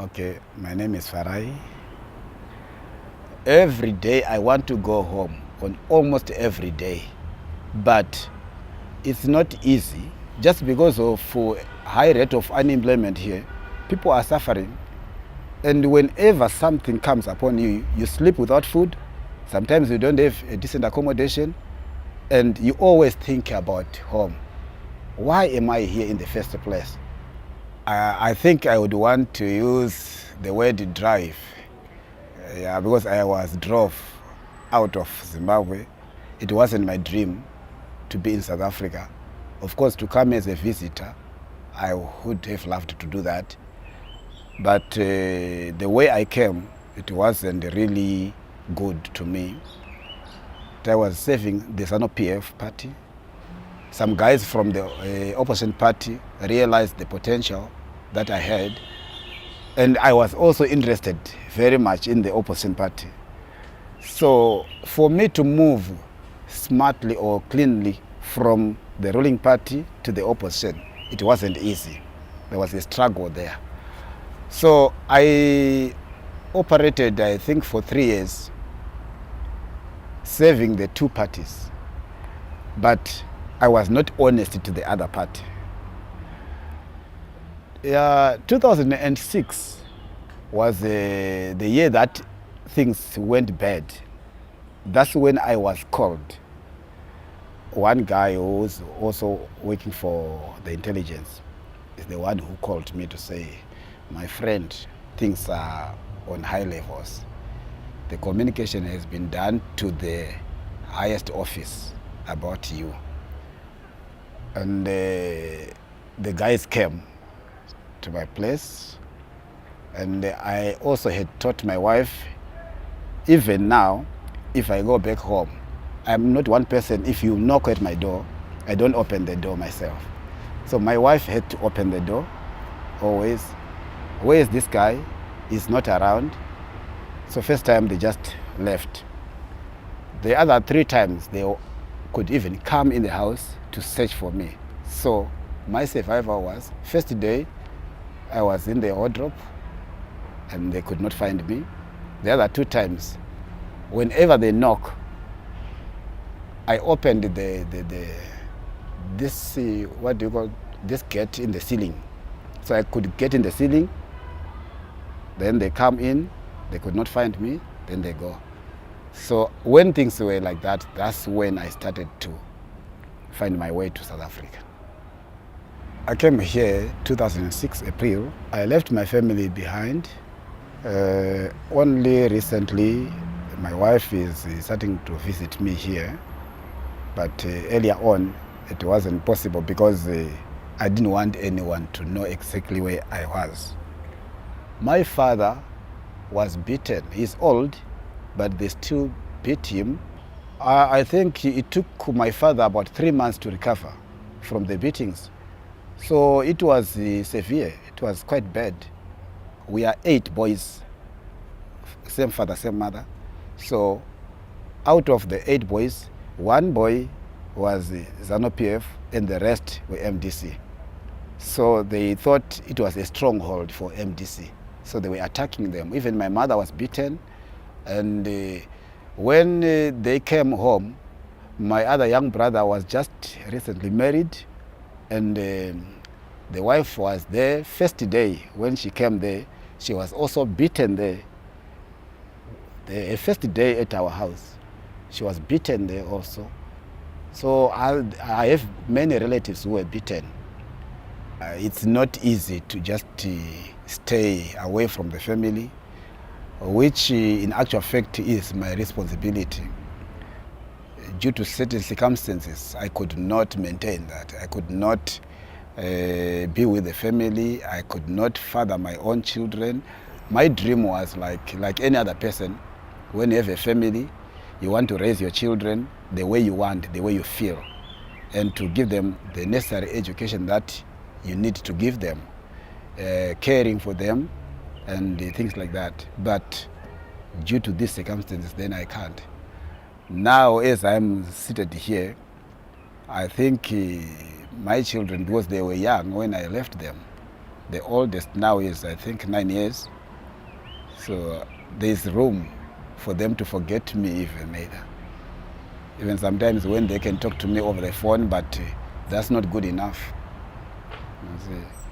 Okay, my name is Farai. Every day I want to go home, on almost every day. But it's not easy, just because of high rate of unemployment here. People are suffering. And whenever something comes upon you, you sleep without food. Sometimes you don't have a decent accommodation. And you always think about home. Why am I here in the first place? I think I would want to use the word drive. Yeah, because I was drove out of Zimbabwe. It wasn't my dream to be in South Africa. Of course, to come as a visitor, I would have loved to do that. But the way I came, it wasn't really good to me. I was serving the ZANU-PF party. Some guys from the opposition party realized the potential that I had, and I was also interested very much in the opposition party. So for me to move smartly or cleanly from the ruling party to the opposition, it wasn't easy. There was a struggle there. So I operated, I think, for 3 years, serving the two parties. But I was not honest to the other party. 2006 was the year that things went bad. That's when I was called. One guy who was also working for the intelligence is the one who called me to say, my friend, things are on high levels. The communication has been done to the highest office about you. And the guys came to my place, and I also had taught my wife, even now, if I go back home, I'm not one person, if you knock at my door, I don't open the door myself. So my wife had to open the door, always. Where is this guy? He's not around. So first time they just left. The other 3 times they could even come in the house to search for me. So my survival was, first day I was in the wardrobe and they could not find me. The other 2 times, whenever they knock, I opened this gate in the ceiling. So I could get in the ceiling, then they come in, they could not find me, then they go. So when things were like that, that's when I started to find my way to South Africa. I came here 2006 April. I left my family behind. Only recently my wife is starting to visit me here, but earlier on it wasn't possible because I didn't want anyone to know exactly where I was. My father was beaten. He's old, but they still beat him. I think it took my father about 3 months to recover from the beatings. So it was severe. It was quite bad. We are 8 boys, same father, same mother. So out of the 8 boys, 1 boy was ZANU-PF and the rest were MDC. So they thought it was a stronghold for MDC. So they were attacking them. Even my mother was beaten. And when they came home, my other young brother was just recently married, and the wife was there. First day when she came there, she was also beaten there. The first day at our house, she was beaten there also. So I have many relatives who were beaten. It's not easy to just stay away from the family, which in actual fact is my responsibility. Due to certain circumstances, I could not maintain that. I could not be with the family. I could not father my own children. My dream was like any other person, when you have a family, you want to raise your children the way you want, the way you feel, and to give them the necessary education that you need to give them, caring for them, and things like that. But due to these circumstances, then I can't. Now, as I'm seated here, I think my children, because they were young when I left them, The oldest now is, I think, 9 years. So there's room for them to forget me even either. Even sometimes when they can talk to me over the phone, but that's not good enough. You see.